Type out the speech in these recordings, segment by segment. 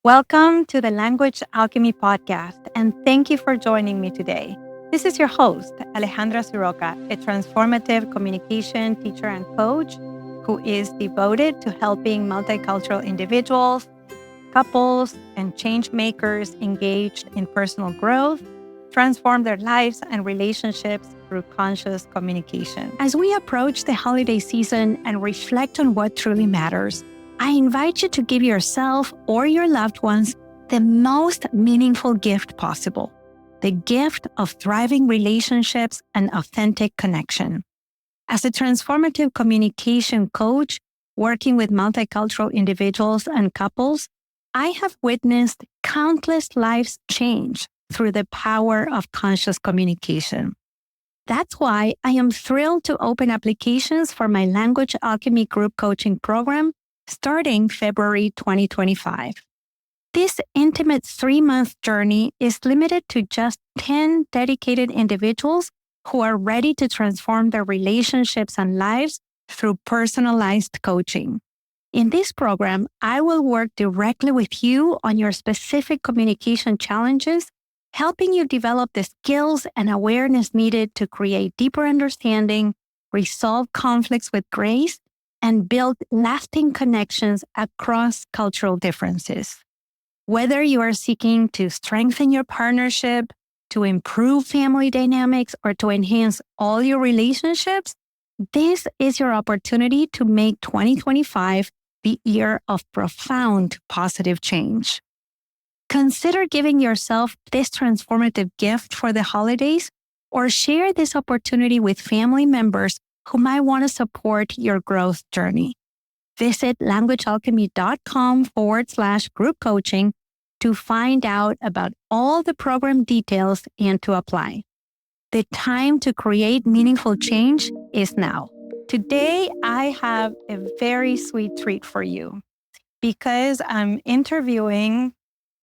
Welcome to the Language Alchemy Podcast, and thank you for joining me today. This is your host, Alejandra Siroka, a transformative communication teacher and coach who is devoted to helping multicultural individuals, couples, and change makers engaged in personal growth transform their lives and relationships through conscious communication. As we approach the holiday season and reflect on what truly matters, I invite you to give yourself or your loved ones the most meaningful gift possible, the gift of thriving relationships and authentic connection. As a transformative communication coach working with multicultural individuals and couples, I have witnessed countless lives change through the power of conscious communication. That's why I am thrilled to open applications for my Language Alchemy group coaching program starting February 2025. This intimate 3-month journey is limited to just 10 dedicated individuals who are ready to transform their relationships and lives through personalized coaching. In this program, I will work directly with you on your specific communication challenges, helping you develop the skills and awareness needed to create deeper understanding, resolve conflicts with grace, and build lasting connections across cultural differences. Whether you are seeking to strengthen your partnership, to improve family dynamics, or to enhance all your relationships, this is your opportunity to make 2025 the year of profound positive change. Consider giving yourself this transformative gift for the holidays, or share this opportunity with family members who might want to support your growth journey. Visit languagealchemy.com/group coaching to find out about all the program details and to apply. The time to create meaningful change is now. Today, I have a very sweet treat for you because I'm interviewing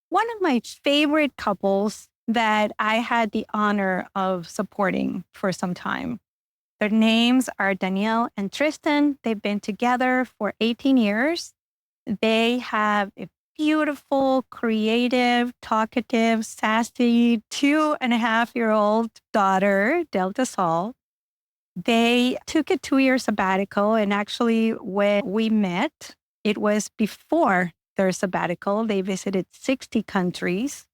one of my favorite couples that I had the honor of supporting for some time. Their names are Danyelle and Tristan. They've been together for 18 years. They have a beautiful, creative, talkative, sassy 2.5-year-old daughter, Delta Sol. They took a 2-year sabbatical, and actually when we met, it was before their sabbatical. They visited 60 countries,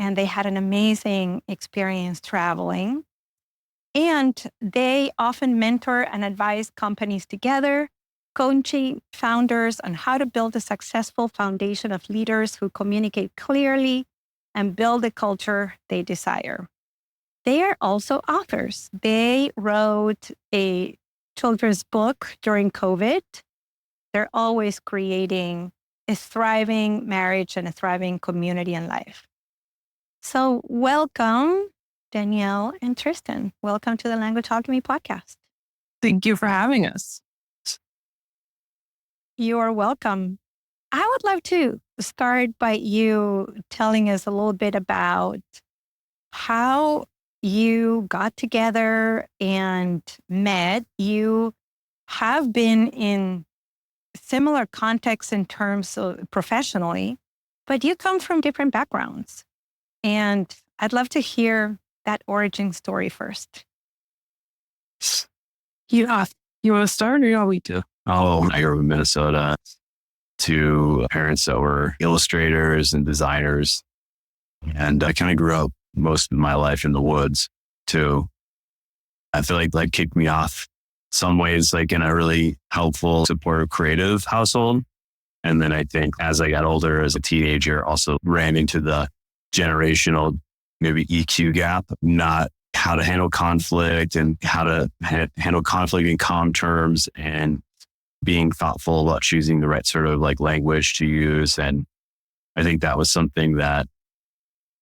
and they had an amazing experience traveling. And they often mentor and advise companies together, coaching founders on how to build a successful foundation of leaders who communicate clearly and build the culture they desire. They are also authors. They wrote a children's book during COVID. They're always creating a thriving marriage and a thriving community and life. So welcome, Danyelle and Tristan. Welcome to the Language Alchemy Podcast. Thank you for having us. You are welcome. I would love to start by you telling us a little bit about how you got together and met. You have been in similar contexts in terms of professionally, but you come from different backgrounds. And I'd love to hear that origin story first. Yeah, you want to start or you want me to? I grew up in Minnesota to parents that were illustrators and designers. And I kind of grew up most of my life in the woods too. I feel like that kicked me off some ways, like in a really helpful, supportive, creative household. And then I think as I got older as a teenager, also ran into the generational maybe EQ gap, not how to handle conflict and how to handle conflict in calm terms and being thoughtful about choosing the right sort of like language to use. And I think that was something that,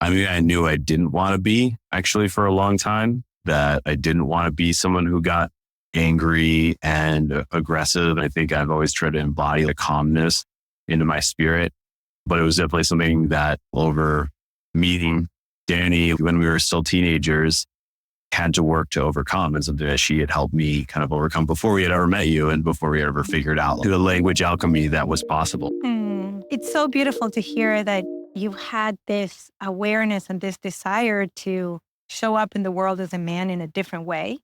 I knew I didn't want to be actually for a long time, that I didn't want to be someone who got angry and aggressive. I think I've always tried to embody the calmness into my spirit, but it was definitely something that over meeting Danny when we were still teenagers, had to work to overcome, and something that she had helped me kind of overcome before we had ever met you and before we ever figured out the language alchemy that was possible. It's so beautiful to hear that you had this awareness and this desire to show up in the world as a man in a different way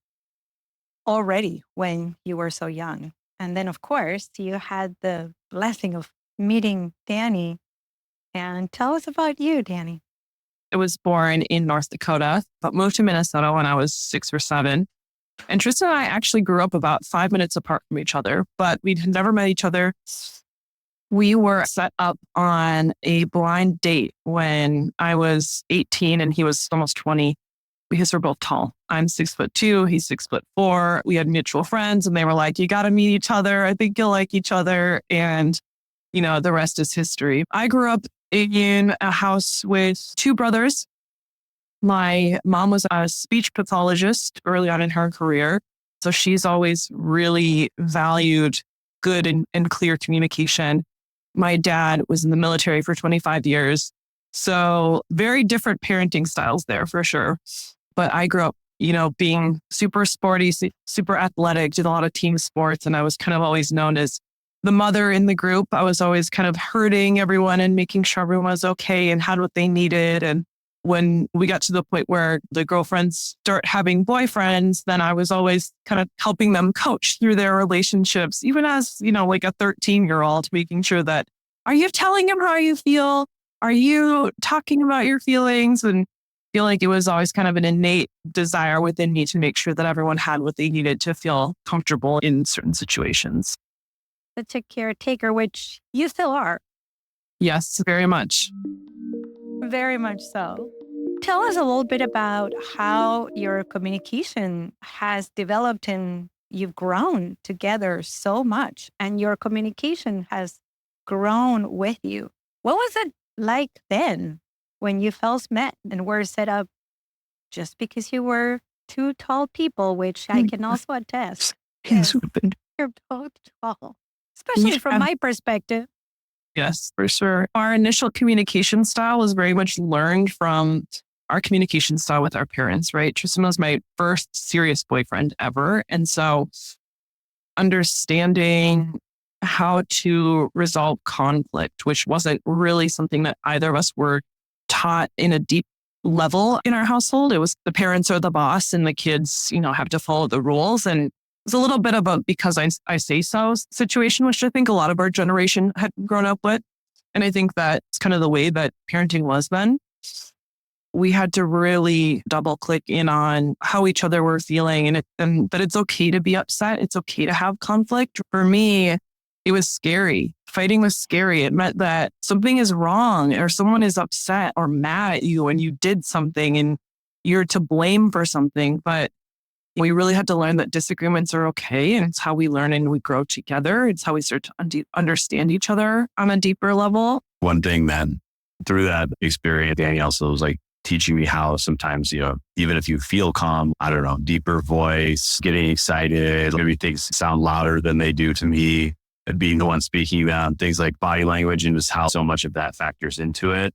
already when you were so young. And then, of course, you had the blessing of meeting Danny. And tell us about you, Danny. I was born in North Dakota, but moved to Minnesota when I was 6 or 7. And Tristan and I actually grew up about 5 minutes apart from each other, but we had never met each other. We were set up on a blind date when I was 18 and he was almost 20 because we're both tall. I'm 6'2", he's 6'4". We had mutual friends and they were like, you got to meet each other. I think you'll like each other. And, the rest is history. I grew up in a house with 2 brothers. My mom was a speech pathologist early on in her career. So she's always really valued good and clear communication. My dad was in the military for 25 years. So very different parenting styles there for sure. But I grew up, being super sporty, super athletic, did a lot of team sports. And I was kind of always known as the mother in the group. I was always kind of herding everyone and making sure everyone was okay and had what they needed. And when we got to the point where the girlfriends start having boyfriends, then I was always kind of helping them coach through their relationships, even as, like a 13-year-old, making sure that, are you telling him how you feel? Are you talking about your feelings? And I feel like it was always kind of an innate desire within me to make sure that everyone had what they needed to feel comfortable in certain situations. Such a caretaker, which you still are. Yes, very much. Very much so. Tell us a little bit about how your communication has developed and you've grown together so much and your communication has grown with you. What was it like then when you first met and were set up just because you were 2 tall people, which I can also attest? Yes, you're both tall, especially from my perspective. Yes, for sure. Our initial communication style was very much learned from our communication style with our parents, right? Tristan was my first serious boyfriend ever. And so understanding how to resolve conflict, which wasn't really something that either of us were taught in a deep level in our household. It was the parents are the boss and the kids, have to follow the rules. And it's a little bit of a because I say so situation, which I think a lot of our generation had grown up with. And I think that's kind of the way that parenting was then. We had to really double click in on how each other were feeling and that it's okay to be upset. It's okay to have conflict. For me, it was scary. Fighting was scary. It meant that something is wrong or someone is upset or mad at you and you did something and you're to blame for something. But we really had to learn that disagreements are okay. And it's how we learn and we grow together. It's how we start to understand each other on a deeper level. One thing that through that experience, Danyelle also was like teaching me how sometimes, even if you feel calm, I don't know, deeper voice, getting excited, maybe things sound louder than they do to me, and being the one speaking them, things like body language and just how so much of that factors into it.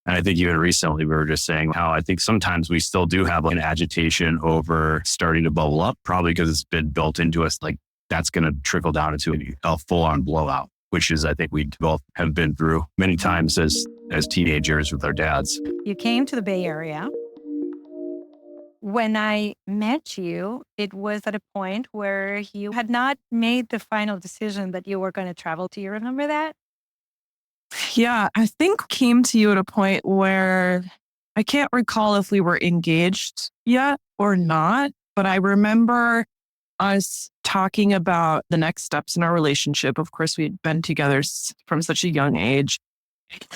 And I think even recently we were just saying how I think sometimes we still do have an agitation over starting to bubble up, probably because it's been built into us. Like that's going to trickle down into a full on blowout, which is, I think we both have been through many times as teenagers with our dads. You came to the Bay Area. When I met you, it was at a point where you had not made the final decision that you were going to travel. Do you remember that? Yeah, I think came to you at a point where I can't recall if we were engaged yet or not, but I remember us talking about the next steps in our relationship. Of course, we'd been together from such a young age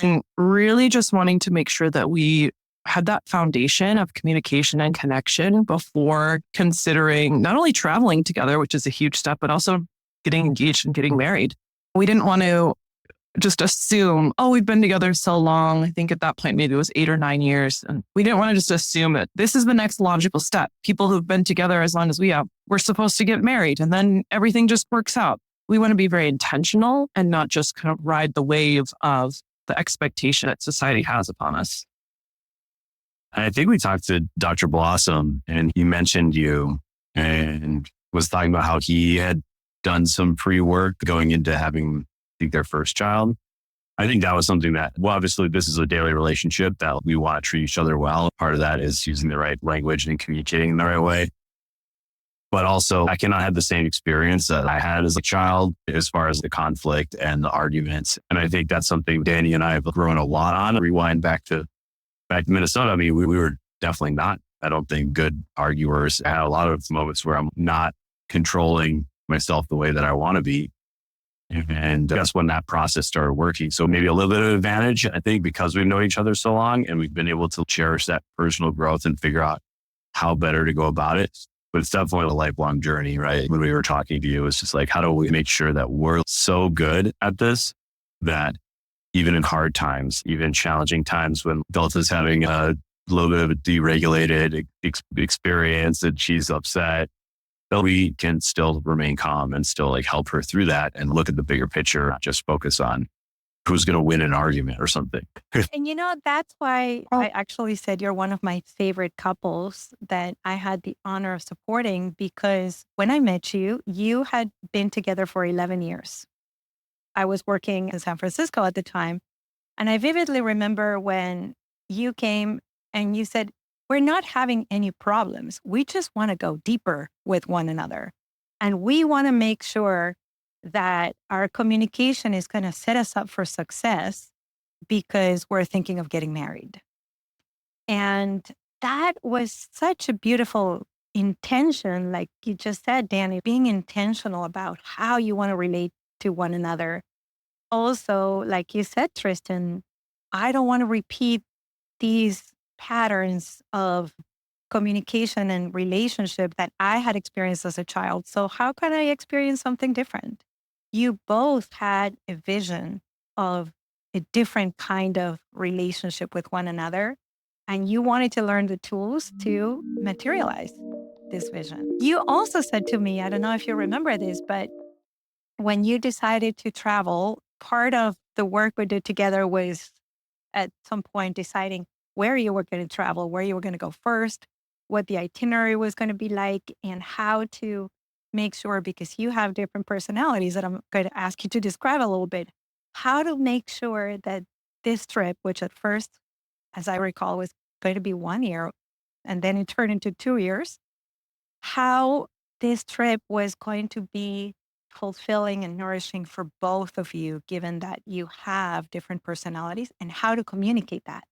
and really just wanting to make sure that we had that foundation of communication and connection before considering not only traveling together, which is a huge step, but also getting engaged and getting married. We didn't want to just assume, we've been together so long. I think at that point, maybe it was 8 or 9 years. And we didn't want to just assume that this is the next logical step. People who've been together as long as we have, we're supposed to get married and then everything just works out. We want to be very intentional and not just kind of ride the wave of the expectation that society has upon us. I think we talked to Dr. Blossom and he mentioned you and was talking about how he had done some pre-work going into having, I think, their first child. I think that was something that, well, obviously this is a daily relationship that we want to treat each other well. Part of that is using the right language and communicating in the right way. But also I cannot have the same experience that I had as a child as far as the conflict and the arguments. And I think that's something Danny and I have grown a lot on. Rewind back to Minnesota. I mean, we were definitely not, I don't think, good arguers. I had a lot of moments where I'm not controlling myself the way that I want to be. And that's when that process started working. So maybe a little bit of advantage, I think, because we've known each other so long and we've been able to cherish that personal growth and figure out how better to go about it. But it's definitely a lifelong journey, right? When we were talking to you, it's just like, how do we make sure that we're so good at this that even in hard times, even challenging times when Delta's having a little bit of a deregulated experience and she's upset, that we can still remain calm and still like help her through that and look at the bigger picture, not just focus on who's going to win an argument or something. And that's why I actually said you're one of my favorite couples that I had the honor of supporting, because when I met you, you had been together for 11 years. I was working in San Francisco at the time. And I vividly remember when you came and you said, we're not having any problems. We just want to go deeper with one another. And we want to make sure that our communication is going to set us up for success because we're thinking of getting married. And that was such a beautiful intention. Like you just said, Danny, being intentional about how you want to relate to one another. Also, like you said, Tristan, I don't want to repeat these patterns of communication and relationship that I had experienced as a child. So how can I experience something different? You both had a vision of a different kind of relationship with one another, and you wanted to learn the tools to materialize this vision. You also said to me, I don't know if you remember this, but when you decided to travel, part of the work we did together was at some point deciding where you were going to travel, where you were going to go first, what the itinerary was going to be like, and how to make sure, because you have different personalities that I'm going to ask you to describe a little bit, how to make sure that this trip, which at first, as I recall, was going to be 1 year, and then it turned into 2 years, how this trip was going to be fulfilling and nourishing for both of you, given that you have different personalities, and how to communicate that.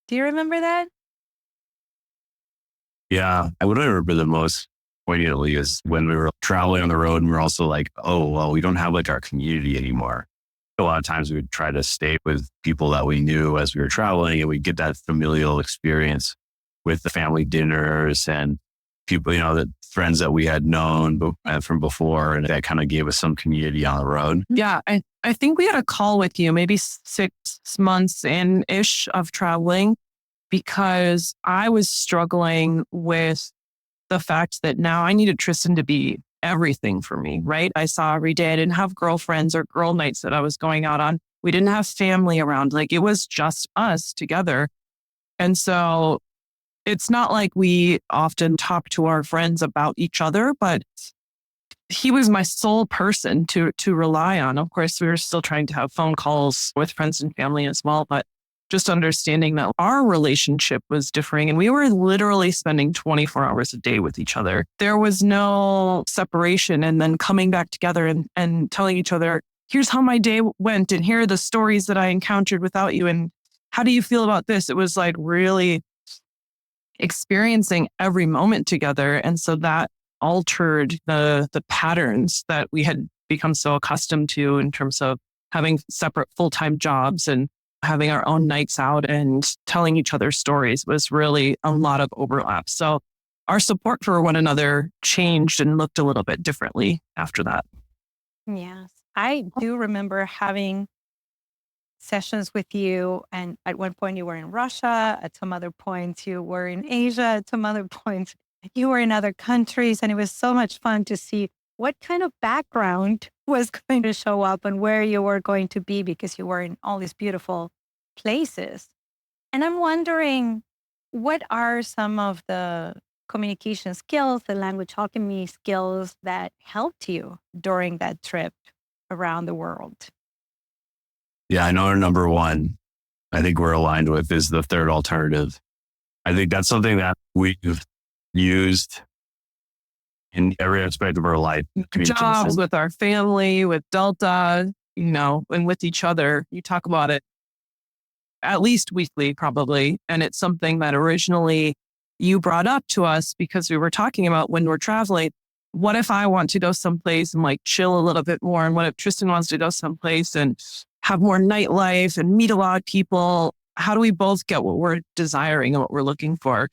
Do you remember that? Yeah. What I remember the most poignantly is when we were traveling on the road and we're also like, oh, well, we don't have like our community anymore. A lot of times we would try to stay with people that we knew as we were traveling and we'd get that familial experience with the family dinners and people, the friends that we had known from before. And that kind of gave us some community on the road. Yeah. I think we had a call with you maybe 6 months in-ish of traveling because I was struggling with the fact that now I needed Tristan to be everything for me, right? I saw every day I didn't have girlfriends or girl nights that I was going out on. We didn't have family around. Like it was just us together. And so it's not like we often talk to our friends about each other, but he was my sole person to rely on. Of course, we were still trying to have phone calls with friends and family as well, but just understanding that our relationship was differing and we were literally spending 24 hours a day with each other. There was no separation and then coming back together and telling each other, here's how my day went and here are the stories that I encountered without you and how do you feel about this? It was like really experiencing every moment together. And so that altered the patterns that we had become so accustomed to in terms of having separate full-time jobs and having our own nights out and telling each other stories was really a lot of overlap. So our support for one another changed and looked a little bit differently after that. Yes. I do remember having sessions with you. And at one point you were in Russia. At some other points you were in Asia. At some other points you were in other countries. And it was so much fun to see what kind of background was going to show up and where you were going to be because you were in all these beautiful places. And I'm wondering, What are some of the communication skills, the language alchemy skills that helped you during that trip around the world? Yeah, I know our number one, I think we're aligned with is the third alternative. I think that's something that we've used in every aspect of our life. Jobs, with our family, with Delta, and with each other. You talk about it at least weekly, probably. And it's something that originally you brought up to us because we were talking about when we're traveling. What if I want to go someplace and like chill a little bit more? And what if Tristan wants to go someplace and have more nightlife and meet a lot of people? How do we both get what we're desiring and what we're looking for?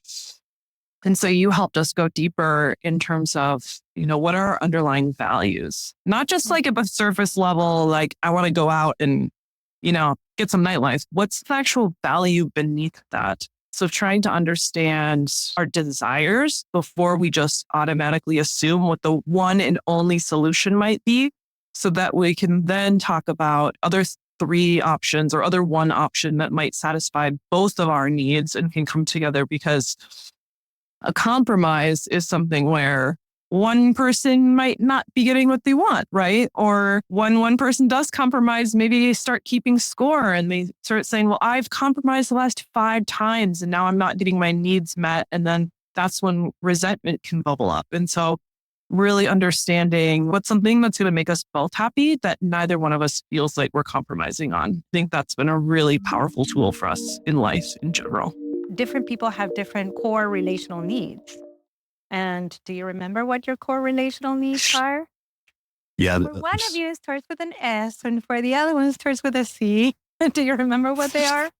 And so you helped us go deeper in terms of, what are our underlying values? Not just like at a surface level, like I want to go out and, get some nightlife. What's the actual value beneath that? So trying to understand our desires before we just automatically assume what the one and only solution might be, so that we can then talk about other three options or other one option that might satisfy both of our needs and can come together. Because a compromise is something where one person might not be getting what they want, right? Or when one person does compromise, maybe they start keeping score and they start saying, well, I've compromised the last 5 times and now I'm not getting my needs met. And then that's when resentment can bubble up. And so really understanding what's something that's going to make us both happy that neither one of us feels like we're compromising on. I think that's been a really powerful tool for us in life in general. Different people have different core relational needs. And do you remember what your core relational needs are? Yeah. For one of you, it starts with an S, and for the other one, it starts with a C. Do you remember what they are?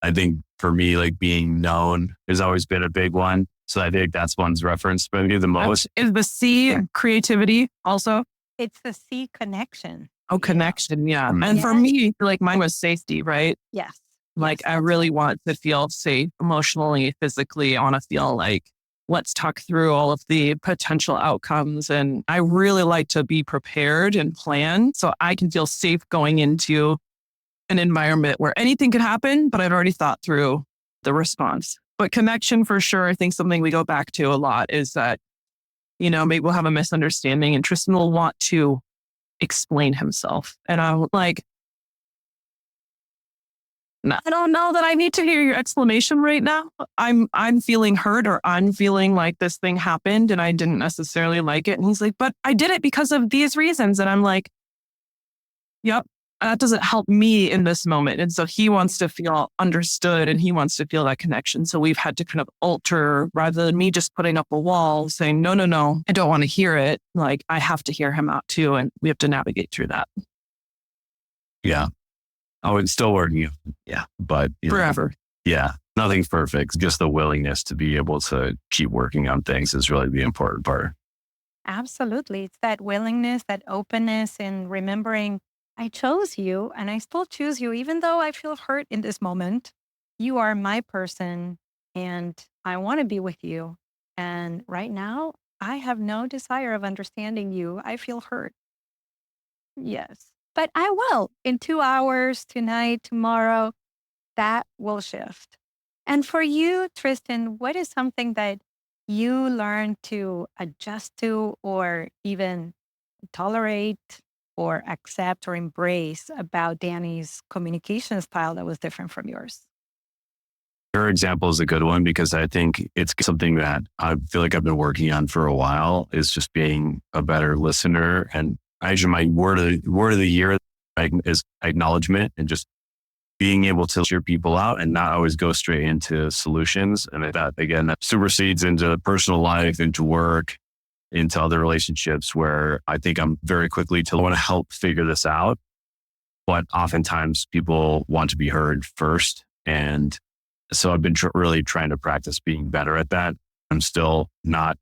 I think for me, like being known has always been a big one. So I think that's one's reference maybe the most. Is the C creativity also? It's the C, connection. Oh, connection. Yeah. And Yes. for me, like mine was safety, right? Yes. Like Yes, I that's really right. want to feel safe emotionally, physically. I want to feel like, let's talk through all of the potential outcomes. And I really like to be prepared and plan so I can feel safe going into an environment where anything could happen, but I've already thought through the response. But connection for sure, I think something we go back to a lot is that, maybe we'll have a misunderstanding and Tristan will want to explain himself. And I'm like, no, I don't know that I need to hear your explanation right now. I'm feeling hurt, or I'm feeling like this thing happened and I didn't necessarily like it. And he's like, but I did it because of these reasons. And I'm like, yep, that doesn't help me in this moment. And so he wants to feel understood and he wants to feel that connection. So we've had to kind of alter, rather than me just putting up a wall saying, no, I don't want to hear it. Like I have to hear him out too. And we have to navigate through that. Yeah. Oh, it's still working. Yeah. But forever. Yeah. Nothing's perfect. Just the willingness to be able to keep working on things is really the important part. Absolutely. It's that willingness, that openness, and remembering I chose you and I still choose you, even though I feel hurt in this moment. You are my person and I want to be with you. And right now, I have no desire of understanding you. I feel hurt. Yes. But I will in 2 hours, tonight, tomorrow, that will shift. And for you, Tristan, what is something that you learned to adjust to or even tolerate or accept or embrace about Danny's communication style that was different from yours? Her example is a good one because I think it's something that I feel like I've been working on for a while, is just being a better listener. And actually my word of the year is acknowledgement, and just being able to hear people out and not always go straight into solutions. And that, again, that supersedes into personal life, into work, into other relationships where I think I'm very quickly to want to help figure this out. But oftentimes people want to be heard first. And so I've been really trying to practice being better at that. I'm still not,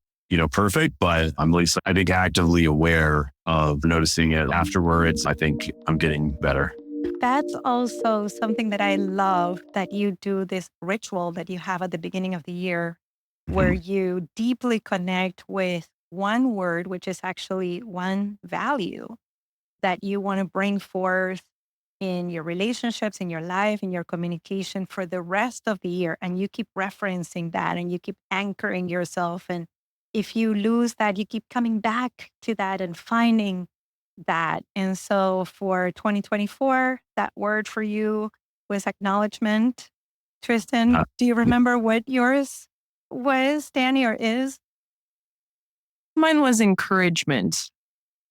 perfect, but I'm at least, I think, actively aware of noticing it afterwards. I think I'm getting better. That's also something that I love, that you do this ritual that you have at the beginning of the year where you deeply connect with one word, which is actually one value that you want to bring forth in your relationships, in your life, in your communication for the rest of the year. And you keep referencing that and you keep anchoring yourself. And if you lose that, you keep coming back to that and finding that. And so for 2024, that word for you was acknowledgement. Tristan, Uh, do you remember what yours was, Danny, or is? Mine was encouragement.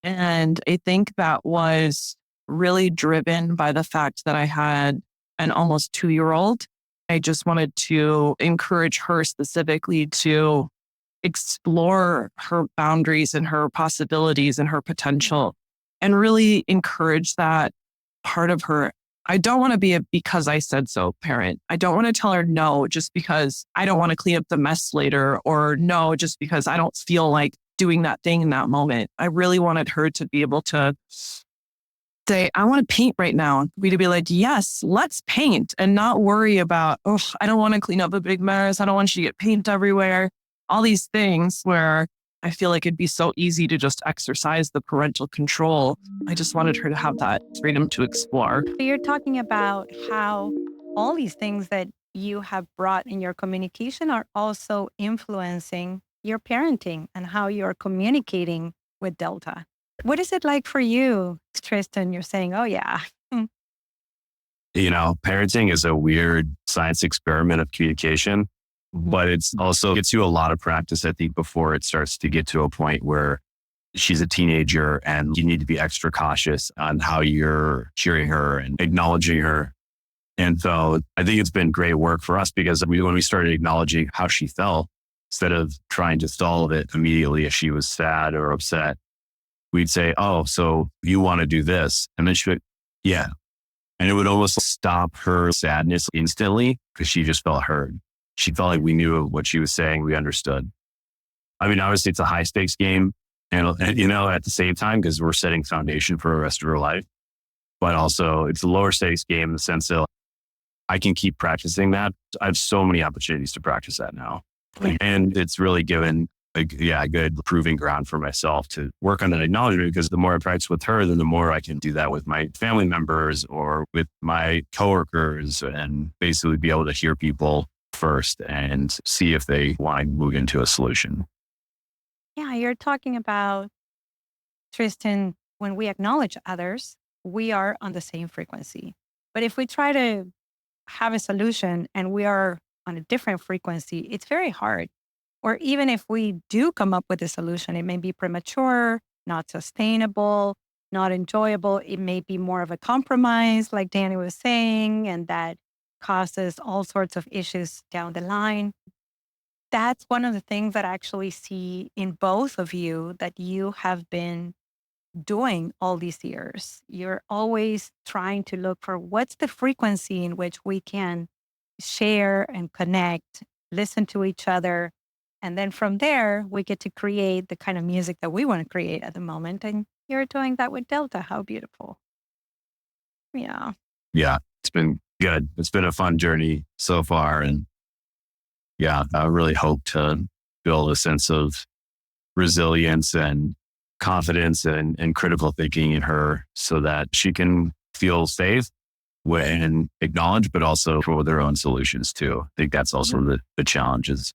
And I think that was really driven by the fact that I had an almost 2-year-old. I just wanted to encourage her specifically to explore her boundaries and her possibilities and her potential and really encourage that part of her. I don't want to be a because I said so parent. I don't want to tell her no just because I don't want to clean up the mess later, or no just because I don't feel like doing that thing in that moment. I really wanted her to be able to say, I want to paint right now. We to be like, yes, let's paint, and not worry about, oh, I don't want to clean up a big mess. I don't want you to get paint everywhere. All these things where I feel like it'd be so easy to just exercise the parental control. I just wanted her to have that freedom to explore. So you're talking about how all these things that you have brought in your communication are also influencing your parenting and how you're communicating with Delta. What is it like for you, Tristan? You're saying, oh, yeah. Parenting is a weird science experiment of communication, but it's also gets you a lot of practice, I think, before it starts to get to a point where she's a teenager and you need to be extra cautious on how you're cheering her and acknowledging her. And so I think it's been great work for us because when we started acknowledging how she felt, instead of trying to solve it immediately if she was sad or upset, we'd say, oh, so you want to do this? And then she would, yeah. And it would almost stop her sadness instantly because she just felt heard. She felt like we knew what she was saying. We understood. I mean, obviously it's a high stakes game and at the same time, because we're setting foundation for the rest of her life, but also it's a lower stakes game in the sense that I can keep practicing that. I have so many opportunities to practice that now. And it's really given a good proving ground for myself to work on that acknowledgement, because the more I practice with her, then the more I can do that with my family members or with my coworkers and basically be able to hear people first and see if they want to move into a solution. Yeah, you're talking about, Tristan, when we acknowledge others, we are on the same frequency. But if we try to have a solution and we are on a different frequency, it's very hard. Or even if we do come up with a solution, it may be premature, not sustainable, not enjoyable. It may be more of a compromise, like Danny was saying, and that causes all sorts of issues down the line. That's one of the things that I actually see in both of you that you have been doing all these years. You're always trying to look for what's the frequency in which we can share and connect, listen to each other. And then from there, we get to create the kind of music that we want to create at the moment. And you're doing that with Delta. How beautiful. Yeah. Yeah, it's been good. It's been a fun journey so far. And yeah, I really hope to build a sense of resilience and confidence and critical thinking in her so that she can feel safe and acknowledged, but also for their own solutions too. I think that's also the challenge is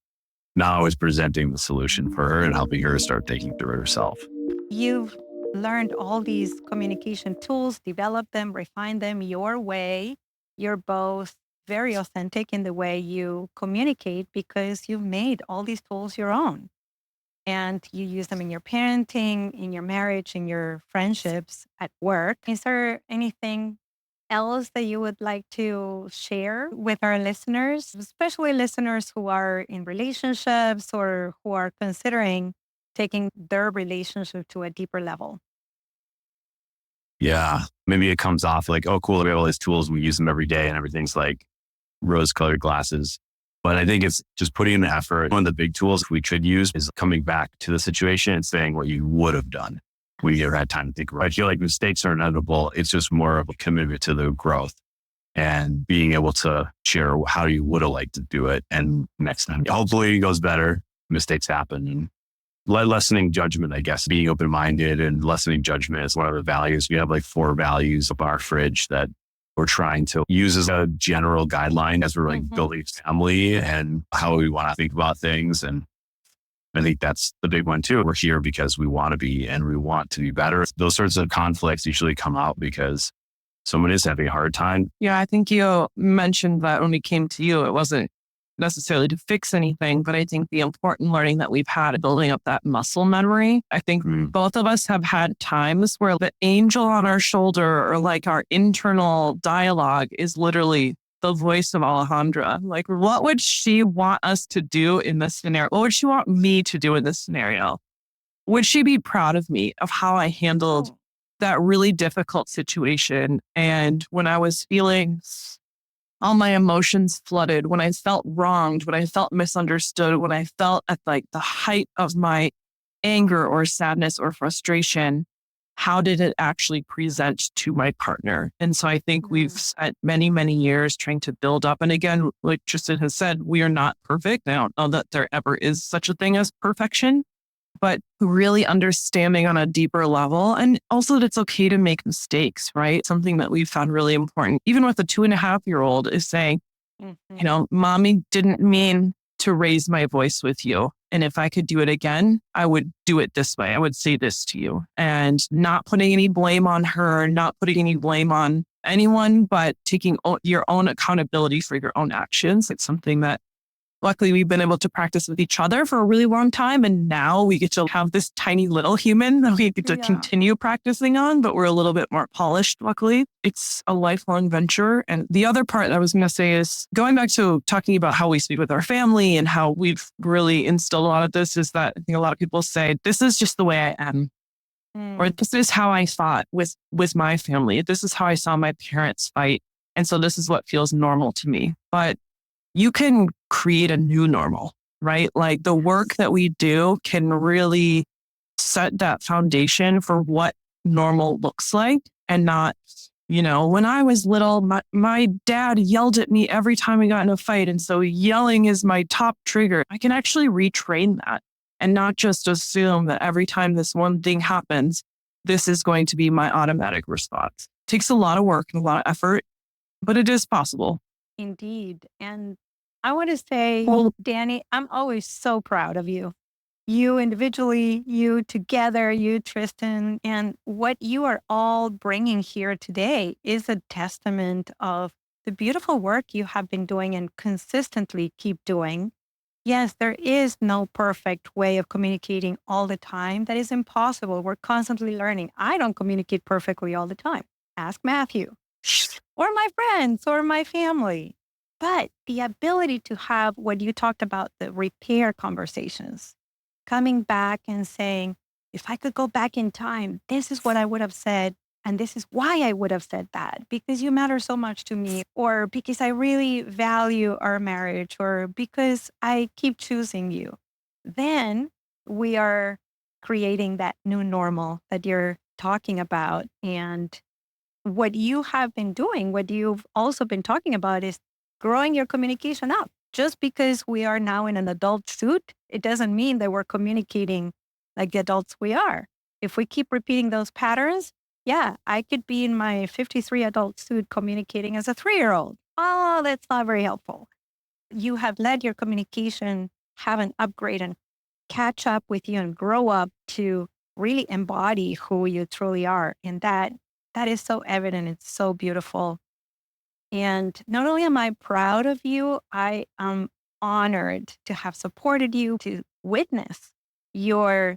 not always presenting the solution for her and helping her start thinking through it herself. You've learned all these communication tools, developed them, refined them your way. You're both very authentic in the way you communicate because you've made all these tools your own. And you use them in your parenting, in your marriage, in your friendships, at work. Is there anything else that you would like to share with our listeners, especially listeners who are in relationships or who are considering taking their relationship to a deeper level? Yeah, maybe it comes off like, oh, cool, we have all these tools, we use them every day and everything's like rose-colored glasses. But I think it's just putting in the effort. One of the big tools we could use is coming back to the situation and saying what you would have done when you ever had time to think about it. I feel like mistakes are inevitable. It's just more of a commitment to the growth and being able to share how you would have liked to do it. And next time, hopefully it goes better. Mistakes happen. And lessening judgment, I guess, being open-minded and lessening judgment is one of the values. We have like 4 values of our fridge that we're trying to use as a general guideline as we're like building family and how we want to think about things. And I think that's the big one too. We're here because we want to be and we want to be better. Those sorts of conflicts usually come out because someone is having a hard time. Yeah, I think you mentioned that when we came to you, it wasn't necessarily to fix anything, but I think the important learning that we've had building up that muscle memory. I think both of us have had times where the angel on our shoulder or like our internal dialogue is literally the voice of Alejandra. Like, what would she want us to do in this scenario? What would she want me to do in this scenario? Would she be proud of me of how I handled that really difficult situation? And when I was feeling all my emotions flooded, when I felt wronged, when I felt misunderstood, when I felt at like the height of my anger or sadness or frustration, how did it actually present to my partner? And so I think we've spent many, many years trying to build up. And again, like Tristan has said, we are not perfect. I don't know that there ever is such a thing as perfection, but really understanding on a deeper level. And also that it's okay to make mistakes, right? Something that we've found really important, even with a 2.5-year-old, is saying, mommy didn't mean to raise my voice with you. And if I could do it again, I would do it this way. I would say this to you, and not putting any blame on her, not putting any blame on anyone, but taking your own accountability for your own actions. It's something that luckily we've been able to practice with each other for a really long time. And now we get to have this tiny little human that we get to continue practicing on, but we're a little bit more polished, luckily. It's a lifelong venture. And the other part that I was going to say is going back to talking about how we speak with our family and how we've really instilled a lot of this is that I think a lot of people say, this is just the way I am. Or this is how I fought with my family. This is how I saw my parents fight. And so this is what feels normal to me. But you can create a new normal, right? Like the work that we do can really set that foundation for what normal looks like, and not, when I was little, my dad yelled at me every time we got in a fight. And so yelling is my top trigger. I can actually retrain that and not just assume that every time this one thing happens, this is going to be my automatic response. It takes a lot of work and a lot of effort, but it is possible. Indeed. And I want to say, Danny, I'm always so proud of you. You individually, you together, you, Tristan, and what you are all bringing here today is a testament of the beautiful work you have been doing and consistently keep doing. Yes, there is no perfect way of communicating all the time. That is impossible. We're constantly learning. I don't communicate perfectly all the time. Ask Matthew or my friends or my family. But the ability to have what you talked about, the repair conversations, coming back and saying, if I could go back in time, this is what I would have said. And this is why I would have said that, because you matter so much to me, or because I really value our marriage, or because I keep choosing you. Then we are creating that new normal that you're talking about. And what you have been doing, what you've also been talking about, is growing your communication up. Just because we are now in an adult suit, it doesn't mean that we're communicating like the adults we are. If we keep repeating those patterns, I could be in my 53 adult suit communicating as a 3-year-old. Oh, that's not very helpful. You have let your communication have an upgrade and catch up with you and grow up to really embody who you truly are. And that is so evident. It's so beautiful. And not only am I proud of you, I am honored to have supported you, to witness your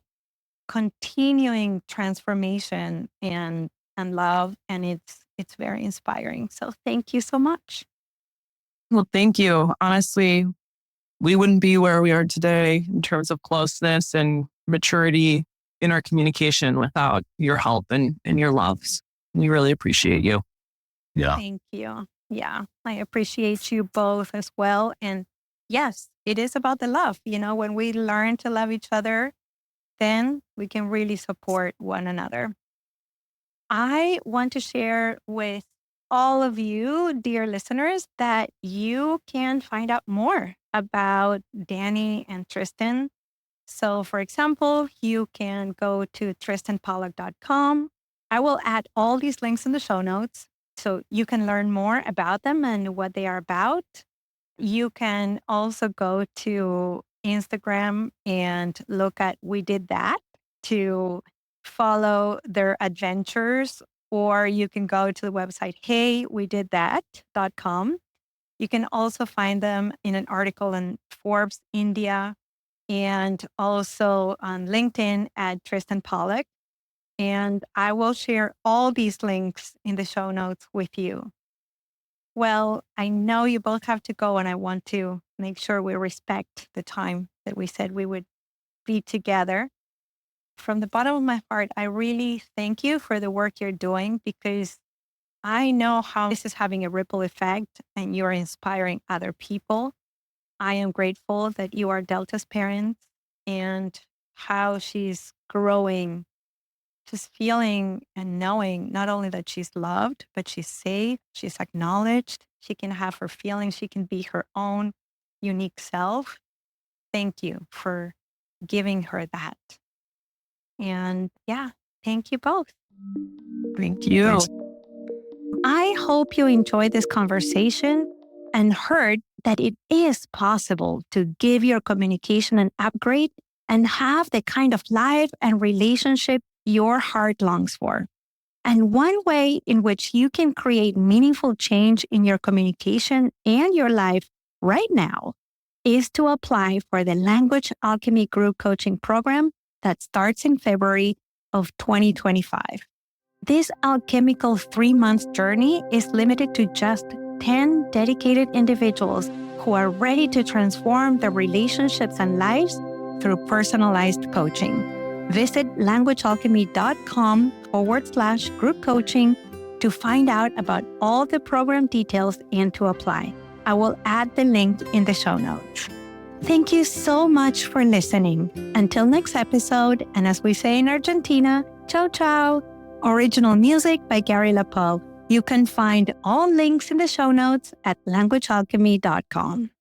continuing transformation and love. And it's very inspiring. So thank you so much. Well, thank you. Honestly, we wouldn't be where we are today in terms of closeness and maturity in our communication without your help and your loves. We really appreciate you. Yeah. Thank you. Yeah, I appreciate you both as well. And yes, it is about the love. When we learn to love each other, then we can really support one another. I want to share with all of you, dear listeners, that you can find out more about Danny and Tristan. So, for example, you can go to tristanpollock.com. I will add all these links in the show notes. So you can learn more about them and what they are about. You can also go to Instagram and look at We Did That to follow their adventures, or you can go to the website heywedidthat.com. You can also find them in an article in Forbes India and also on LinkedIn at Tristan Pollock. And I will share all these links in the show notes with you. Well, I know you both have to go, and I want to make sure we respect the time that we said we would be together. From the bottom of my heart, I really thank you for the work you're doing, because I know how this is having a ripple effect and you're inspiring other people. I am grateful that you are Delta's parents and how she's growing, just feeling and knowing not only that she's loved, but she's safe, she's acknowledged, she can have her feelings, she can be her own unique self. Thank you for giving her that. And yeah, thank you both. Thank you. I hope you enjoyed this conversation and heard that it is possible to give your communication an upgrade and have the kind of life and relationship your heart longs for. And one way in which you can create meaningful change in your communication and your life right now is to apply for the Language Alchemy Group Coaching Program that starts in February of 2025. This alchemical 3-month journey is limited to just 10 dedicated individuals who are ready to transform their relationships and lives through personalized coaching. Visit languagealchemy.com/group coaching to find out about all the program details and to apply. I will add the link in the show notes. Thank you so much for listening. Until next episode, and as we say in Argentina, ciao, ciao. Original music by Gary LaPoe. You can find all links in the show notes at languagealchemy.com.